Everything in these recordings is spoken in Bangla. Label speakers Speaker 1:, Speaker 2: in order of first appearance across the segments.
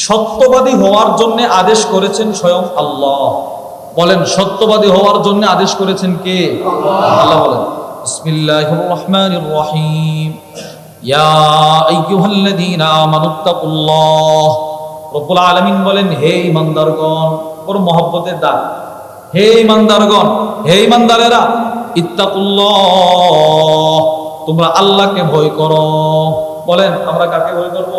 Speaker 1: সত্যবাদী হওয়ার জন্য আদেশ করেছেন স্বয়ং আল্লাহ। বলেন, সত্যবাদী হওয়ার জন্য আদেশ করেছেন কে? আল্লাহ বলেন, বিসমিল্লাহির রহমানির রহিম, ইয়া আইয়ুহাল্লাযীনা আমানুত্তাকুল্লাহ। রব্বুল আলামিন বলেন, হে ঈমানদারগণ, বড় মহব্বতের ডাক, হে ঈমানদারগণ, হে ঈমানদারেরা, ইত্তাকুল্লাহ, তোমরা আল্লাহকে ভয় করো। বলেন, আমরা কাকে ভয় করব?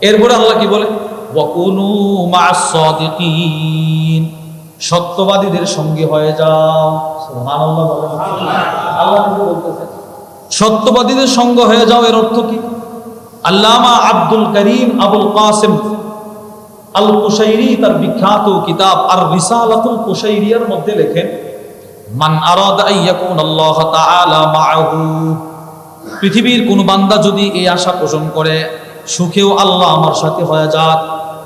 Speaker 1: এরপরে আল্লাহ কি বলে? ওয়াকুনু মা'আস সাদিকিন, সত্যবাদীদের সঙ্গে হয়ে যাও। সুবহানাল্লাহ বলেন। আল্লাহ কি বলতেছেন? সত্যবাদীদের সঙ্গ হয়ে যাও। এর অর্থ কি? আল্লামা আব্দুল করিম আবুল কাসিম আল কুশাইরি তার বিখ্যাত কিতাব আর রিসালাতুল কুশাইরিয়ার মধ্যে লেখেন, মান আরাদা আইয়াকুনাল্লাহ তাআলা মা'আহু, পৃথিবীর কোন বান্দা যদি এই আশা পোষণ করে, সুখেও আল্লাহ আমার সাথে হয়ে যাক,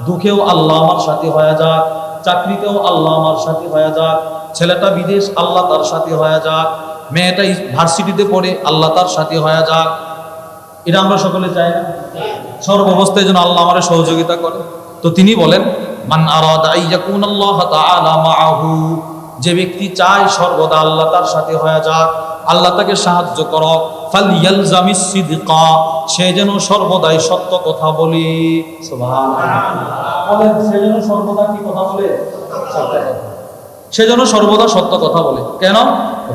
Speaker 1: দুঃখেও আল্লাহ আমার সাথে হয়ে যাক, চাকরিতেও আল্লাহ আমার সাথে হয়ে যাক, ছেলেটা বিদেশ আল্লাহ তার সাথে হয়ে যাক, মেয়েটা ভার্সিটিতে পড়ে আল্লাহ তার সাথে হয়ে যাক, এটা আমরা সকলে চাই না? সর্বাবস্থায় যেন আল্লাহ আমাদের সহযোগিতা করে। তো তিনি বলেন, মান আরাদা আইয়াকুনাল্লাহ তাআলা মা'আহু, যে ব্যক্তি চায় সর্বদা আল্লাহ তার সাথে হয়ে যাক, আল্লাহ তাকে সাহায্য করো, ফালইয়ালজামিস সিদকা, সে যেন সর্বদাই সত্য কথা বলে। সুবহানাল্লাহ বলেন, সে যেন সর্বদা কি কথা বলে? সত্য কথা। সে যেন সর্বদা সত্য কথা বলে। কেন?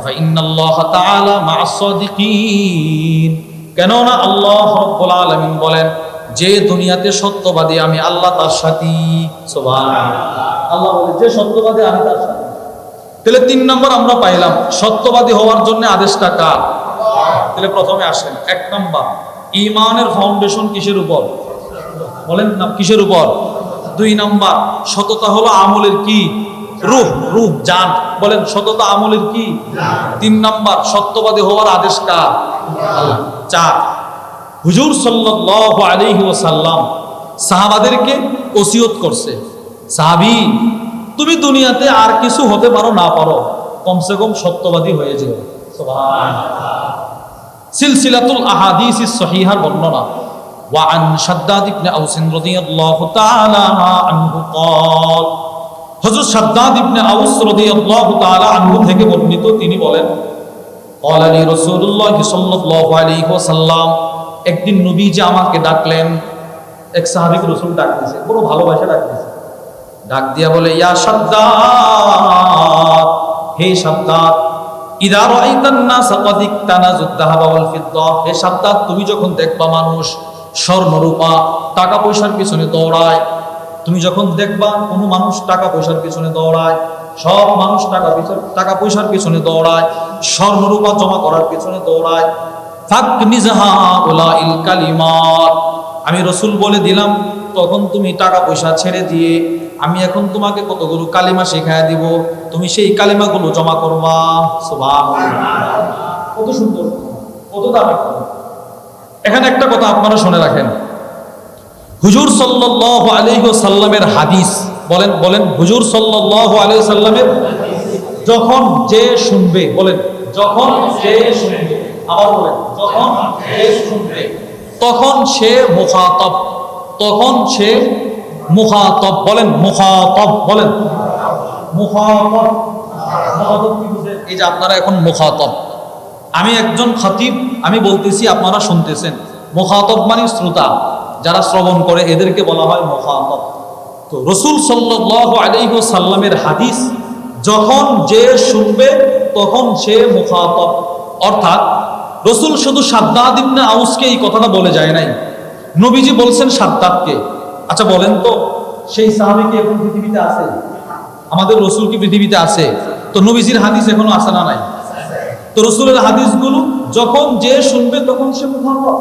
Speaker 1: ফাইন্নাল্লাহ তাআলা মা'আস সাদিকিন, কেননা আল্লাহ রাব্বুল আলামিন বলেন, যে দুনিয়াতে সত্যবাদী আমি আল্লাহ তার সাথী। সুবহানাল্লাহ, আল্লাহ বলে যে সত্যবাদী আমি তার সাথী। তাহলে 3 নম্বর আমরা পাইলাম, সত্যবাদী হওয়ার জন্য আদেশটা কার? তাহলে প্রথমে আসেন, 1 নম্বর, ঈমানের ফাউন্ডেশন কিসের উপর? বলেন না, কিসের উপর? 2 নম্বর, সততা হলো আমলের কি? রূহ, জান। বলেন, সততা আমলের কি? 3 নম্বর, সত্যবাদী হওয়ার আদেশ কার? আল্লাহ। 4, হুজুর সাল্লাল্লাহু আলাইহি ওয়াসাল্লাম সাহাবাদেরকে ওসিয়ত করছে, সাহাবী তুমি দুনিয়াতে আর কিছু হতে পারো না পারো, কমসে কম সত্যবাদী হয়ে যাও। সুবহানাল্লাহ। সিলসিলাতুল আহাদিসিস সহিহার বর্ণনা, ওয়া আন শাদ্দাদ ইবনে আউস রাদিয়াল্লাহু তাআলা আনহু قال, হযরত শাদ্দাদ ইবনে আউস রাদিয়াল্লাহু তাআলা আনহু থেকে বর্ণিত, তিনি বলেন, قال لي رسول الله সাল্লাল্লাহু আলাইহি ওয়াসাল্লাম, একদিন নবীজি আমাকে ডাকলেন। এক সাহাবীকে রাসূল ডাক দিয়েছে, বড় ভালোবাসা ডাক দিয়েছে। ডাক দিয়া বলে, ইয়া শাদ্দাদ, হে শাদ্দাদ, ইযা রাআইতান নাস ক্বাদ ইকতানাজুদ যাহাবা ওয়াল ফিদ্দা, হে শাদ্দাদ, তুমি যখন দেখবা মানুষ স্বর্ণ রূপা টাকা পয়সার পিছনে দৌড়ায়, তুমি যখন দেখবা কোনো মানুষ টাকা পয়সার পিছনে দৌড়ায়, সব মানুষ টাকা পয়সার পিছনে দৌড়ায়, স্বর্ণ রূপা জমা করার পিছনে দৌড়ায়, ফাকনিজহা উলাইল কালিমাত, আমি রাসূল বলে দিলাম, তখন তুমি টাকা পয়সা ছেড়ে দিয়ে আমি এখন তোমাকে কতগুলো কালিমা শেখায় দিব, তুমি সেই কালিমাগুলো জমা করবা। সুবহানাল্লাহ, কত সুন্দর, কত দামি। এখানে একটা কথা আপনারা শুনে রাখেন, হুজুর সাল্লাল্লাহু আলাইহি ওয়াসাল্লামের হাদিস, বলেন হুজুর সাল্লাল্লাহু আলাইহি ওয়াসাল্লামের, যখন যে শুনবে, বলেন যখন যে শুনবে, আবার বলেন যখন যে শুনবে, তখন সে মুখাতাব, তখন সে মুখাতাব। বলেন মুখাতাব, বলেন মুখাতাব। মুখাতাব কি বুঝেন? এই যে আপনারা এখন মুখাতাব, আমি একজন খতিব, আমি বলতেছি আপনারা শুনতেছেন। মুখাতাব মানে শ্রোতা, যারা শ্রবণ করে এদেরকে বলা হয় মুখাতাব। তো রাসূল সাল্লাল্লাহু আলাইহি ওয়াসাল্লামের হাদিস, যখন যে শুনবে তখন সে মুখাতাব। অর্থাৎ রাসূল শুধু শাদ্দাদ ইবনে আউসকে এই কথাটা বলে যায় নাই, নবীজি বলছেন শাদ্দাদকে। আচ্ছা বলেন তো, সেই সাহাবী কি এখন পৃথিবীতে আছে? আমাদের রাসূল কি পৃথিবীতে আছে? তো নবীজির হাদিস এখনো আছে না নাই? তো রাসূলের হাদিসগুলো যখন যে শুনবে তখন সে মুখাতাব।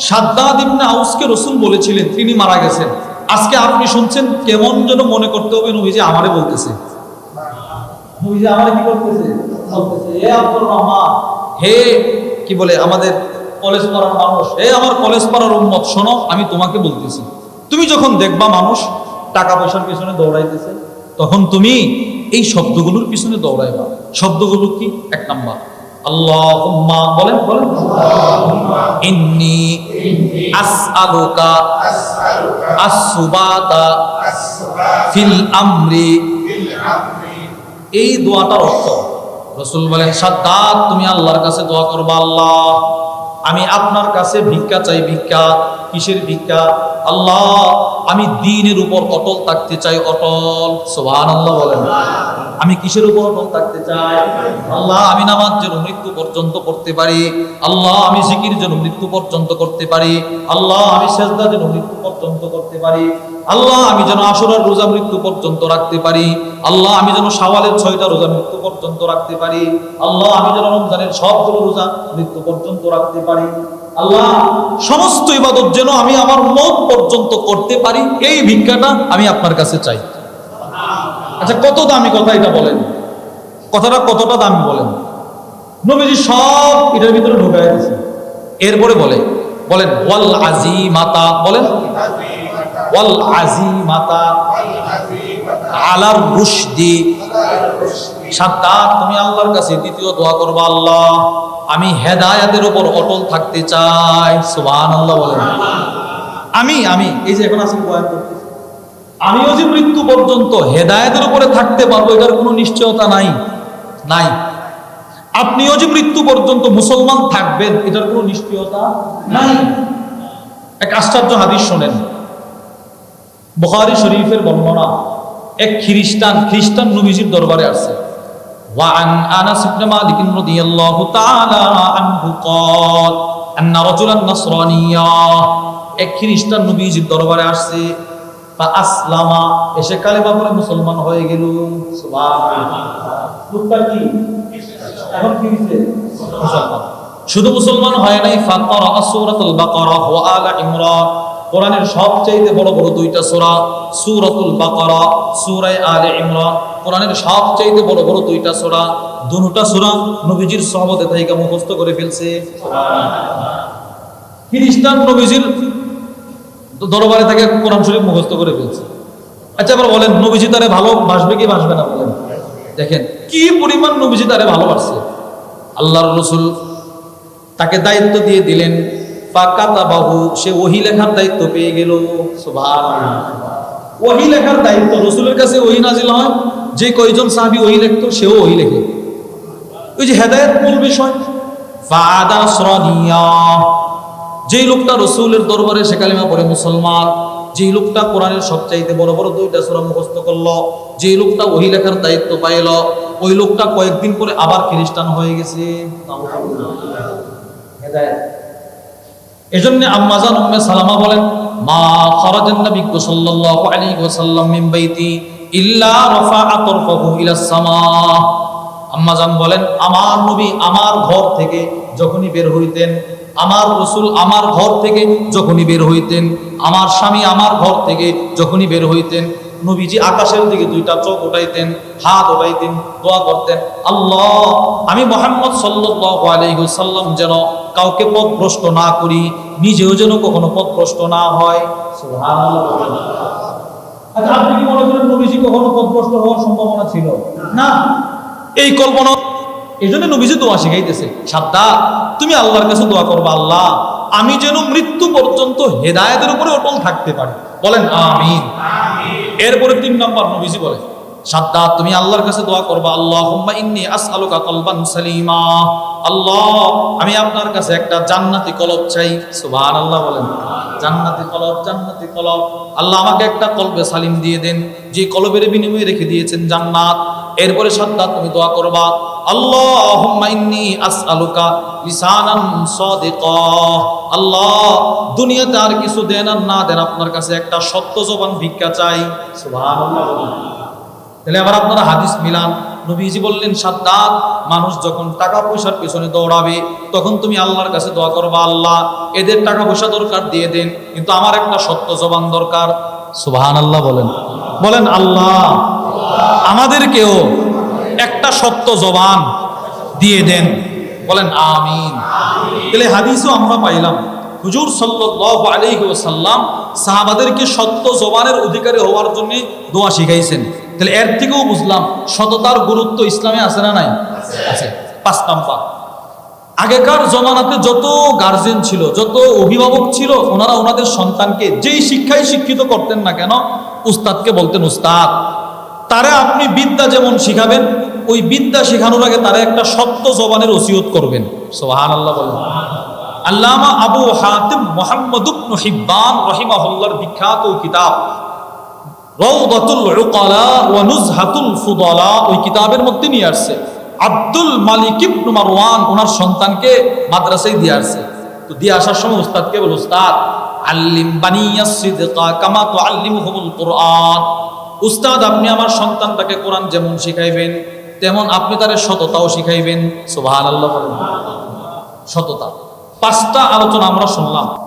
Speaker 1: শাদ্দাদ ইবনে আউসকে রাসূল বলেছিলেন, তিনি মারা গেছেন। আজকে আপনি শুনছেন, কেমন যেন মনে করতে হবে নবীজি আমারে বলতেছে। নবীজি আমারে কি করতেছে? বলতেছে, হে আব্দুর রহমান, হে কি বলে আমাদের কলেজ পাড়ার মানুষ, হে আমার কলেজ পাড়ার উম্মত, শোনো, আমি তোমাকে বলতেছি, তুমি যখন দেখবা মানুষ টাকা পয়সার পিছনে দৌড়াইতেছে, তখন তুমি এই শব্দগুলোর পিছনে দৌড়াইবা। শব্দগুলো কি? 1 নাম্বার আল্লাহুম্মা বলেন বলেন, ইন্নী আসআলুকা আসসুবাতা ফিল আমরি। এই দোয়াটার অর্থ রাসূল বলেন, সাদ্দাত তুমি আল্লাহর কাছে দোয়া করবা, আল্লাহ আমি আপনার কাছে ভিক্ষা চাই। ভিক্ষা কিসের ভিক্ষা? আল্লাহ আমি দ্বীনের উপর অটল থাকতে চাই, অটল। সুবহানাল্লাহ বলেন। আমি কিসের উপর অটল থাকতে চাই? আল্লাহ আমি নামাজ যেন মৃত্যু পর্যন্ত করতে পারি, আল্লাহ আমি জিকির যেন মৃত্যু পর্যন্ত করতে পারি, আল্লাহ আমি সেজদা যেন মৃত্যু পর্যন্ত করতে পারি, আল্লাহ আমি যেন আশুরার রোজা মৃত্যু পর্যন্ত রাখতে পারি, আল্লাহ আমি যেন শাওয়ালের 6টা রোজা মৃত্যু পর্যন্ত রাখতে পারি, আল্লাহ আমি যেন রমজানের সবগুলো রোজা মৃত্যু পর্যন্ত রাখতে পারি, আল্লাহ সমস্ত ইবাদত যেন আমি আমার মত পর্যন্ত করতে পারি। এই ভিক্ষাটা আমি আপনার কাছে চাই। আচ্ছা কত দামি কথা এটা বলেন, কথাটা কতটা দামি বলেন। নবীজি সব এটার ভিতরে ঢুকাই দিয়েছে। এরপরে বলেন ওয়াল আজিমাতা, বলেন ওয়াল আজিমাতা আলার রুশদি। সাদ্দাত তুমি আল্লাহর কাছে দ্বিতীয় দোয়া করবা, আল্লাহ আমি হেদায়েতের উপর অটল থাকতে চাই। সুবহানাল্লাহ বলেন। আমি এই যে এখন আসলে বয়ান করতেছি, আমিও যে মৃত্যু পর্যন্ত হেদায়েতের উপরে থাকতে পারবো এটার কোনো নিশ্চয়তা নাই। আপনিও যে মৃত্যু পর্যন্ত মুসলমান থাকবেন এটার কোনো নিশ্চয়তা নাই। এক আশ্চর্য হাদিস শোনেন, বুখারী শরীফের বর্ণনা। এক খ্রিস্টান নবীজির দরবারে আসছে। وعن أنس بن مالك رضي الله تعالى عنه قال أن رجلا نصرانيا। এক খ্রিস্টান নবীজির দরবারে আসছে, ফাআসলামা এসে কালেমা পড়ে মুসলমান হয়ে গেল। সুবহানাল্লাহ। লোকটা কি এখন কি হইছে? মুসলমান। শুধু মুসলমান হয় নাই, ফাকারা সূরাতুল বাকারা ওয়া আলা ইমরান। কোরআনের সবচেয়ে বড় বড় দুইটা সূরা, সূরাতুল বাকারা, সূরা আলে ইমরান। কোরআনের সবচেয়ে বড় বড় দুইটা সূরা, দুটোটা সূরা নবীজির সাহাবাতে থেকে মুখস্থ করে ফেলছে। সুবহানাল্লাহ। খ্রিস্টান নবীজির দরবারে থেকে কোরআন শরীফ মুখস্থ করে ফেলছে। আচ্ছা এবার বলেন নবীজি তারে ভালোবাসবে কি বাসবে না? বলেন। দেখেন কি পরিমাণ নবীজি তারে ভালোবাসছে। আল্লাহর রাসূল তাকে দায়িত্ব দিয়ে দিলেন, ফাকাতাবাহু সে ওহী লেখার দায়িত্ব পেয়ে গেল। সুবহানাল্লাহ। ওহী লেখার দায়িত্ব, রাসূলের কাছে ওহী নাজিল হয়, যে কয়জন সাহাবী ওহী লিখতো সেও ওহী লেখে। ওই যে হেদায়েত মূল বিষয়। ফাআদা সরানিয়া, যেই লোকটা রাসূলের দরবারে সে কালিমা পড়ে মুসলমান, যেই লোকটা কোরআনের সবচাইতে বড় বড় দুইটা সূরা মুখস্থ করলো, যেই লোকটা ওহী লেখার দায়িত্ব পাইল, ওই লোকটা কয়েকদিন পরে আবার খ্রিস্টান হয়ে গেছে। হেদায়েত। এজন্য আম্মা জান উম্মে সালামা বলেন, মা খারাজান নবী সাল্লাল্লাহু আলাইহি ওয়াসাল্লাম মিন বাইতি ইল্লা রাফাআ তারফাহু ইলাস সামা। আম্মা জান বলেন, আমার নবী আমার ঘর থেকে যখনই বের হইতেন, আমার রাসূল আমার ঘর থেকে যখনই বের হইতেন, আমার স্বামী আমার ঘর থেকে যখনই বের হইতেন, নবীজি আকাশের দিকে দুইটা চোখ উঠাইতেন, হাত উঠাইতেন, দোয়া করতেন, আল্লাহ আমি মুহাম্মদ সাল্লাল্লাহু আলাইহি ওয়াসাল্লাম যেন কাউকে পথভ্রষ্ট না করি, নিজেও যেন কখনো পথভ্রষ্ট না হয়। সুবহানাল্লাহ। আচ্ছা আপনি কি মনে করেন নবীজি কখনো পথভ্রষ্ট হওয়ার সম্ভাবনা ছিল? না। এই কল্পনা, এই জন্য নবীজি দোয়া শিখাইতেছে, সাদ্দাত তুমি আল্লাহর কাছে দোয়া করবা, আল্লাহ আমি যেন মৃত্যু পর্যন্ত হেদায়েতের উপরে অটল থাকতে পারি। বলেন আমিন। এরপরে 3 নম্বর নবীজি বলে, সাদ্দাত তুমি আল্লাহর কাছে দোয়া করবা, আল্লাহুম্মা ইন্নী আসআলুকা কলবান সালিমা। আল্লাহ আমি আপনার কাছে একটা জান্নাতি কলব চাই। সুবহানাল্লাহ বলেন। জান্নাতি কলব, জান্নাতি কলব। আল্লাহ আমাকে একটা কলবে সালিম দিয়ে দেন, যে কলবের বিনিময়ে রেখে দিয়েছেন জান্নাত। এরপরে সাদ্দাত তুমি দোয়া করবা, আল্লাহুম্মা ইন্নী আসআলুকা লিসানান সাদিকা। আল্লাহ দুনিয়াতে আর কিছু দেন আর না দেন, আপনার কাছে একটা সত্য জবান ভিক্ষা চাই। সুবহানাল্লাহ। তাহলে আবার আপনারা হাদিস মিলান। নবীজি বললেন, সাদ্দাত মানুষ যখন টাকা পয়সার পেছনে দৌড়াবে তখন তুমি আল্লাহর কাছে দোয়া করবা, আল্লাহ এদের টাকা পয়সা দরকার দিয়ে দেন, কিন্তু আমার একটা সত্য জবান দরকার। সুবহানাল্লাহ বলেন। বলেন আল্লাহ আমাদেরকেও একটা সত্য জবান দিয়ে দেন। বলেন আমিন। তাহলে হাদিসও আমরা পাইলাম হুজুর সাল্লাল্লাহু আলাইহি ওয়াসাল্লাম সাহাবাদেরকে সত্য জবানের অধিকারী হওয়ার জন্য দোয়া শিখাইছেন। তাহলে এর থেকেও বুঝলাম সততার গুরুত্ব ইসলামে আছে না নাই? আছে। 5 নাম্বার আগেকার জমানাতে যত গার্জেন ছিল, যত অভিভাবক ছিল, ওনারা ওনাদের সন্তানকে যেই শিক্ষায় শিক্ষিত করতেন না কেন, উস্তাদকে বলতেন উস্তাদ। তারে আপনি বিদ্যা যেমন শিখাবেন, ওই বিদ্যা শেখানোর আগে তারা একটা সত্য জবানের ওসিয়ত করবেন। সুবহানাল্লাহ বলেন। আল্লামা আবু হাতিম মুহাম্মদ ইবনে হিব্বান রাহিমাহুল্লাহর বিখ্যাত কিতাব রাউদাতুল উকালা ওয়া নুজহাতুল ফুদালা, ওই কিতাবের মধ্যে নিয়ে আসছে আব্দুল মালিক ইবনে মারওয়ান ওনার সন্তানকে মাদ্রাসায় দিয়ে আসছে। তো দিয়ে আসার সময় উস্তাদকে বলে, উস্তাদ আল্লিম বানিয়াস সিদকা কামা তুআল্লিমুহুমুল কুরআন। উস্তাদ আপনি আমার সন্তানটাকে কোরআন যেমন শিখাইবেন, তেমন আপনি তার সততাও শিখাইবেন। সুবহানাল্লাহ বলেন। সততা। 5টা আলোচনা আমরা শুনলাম।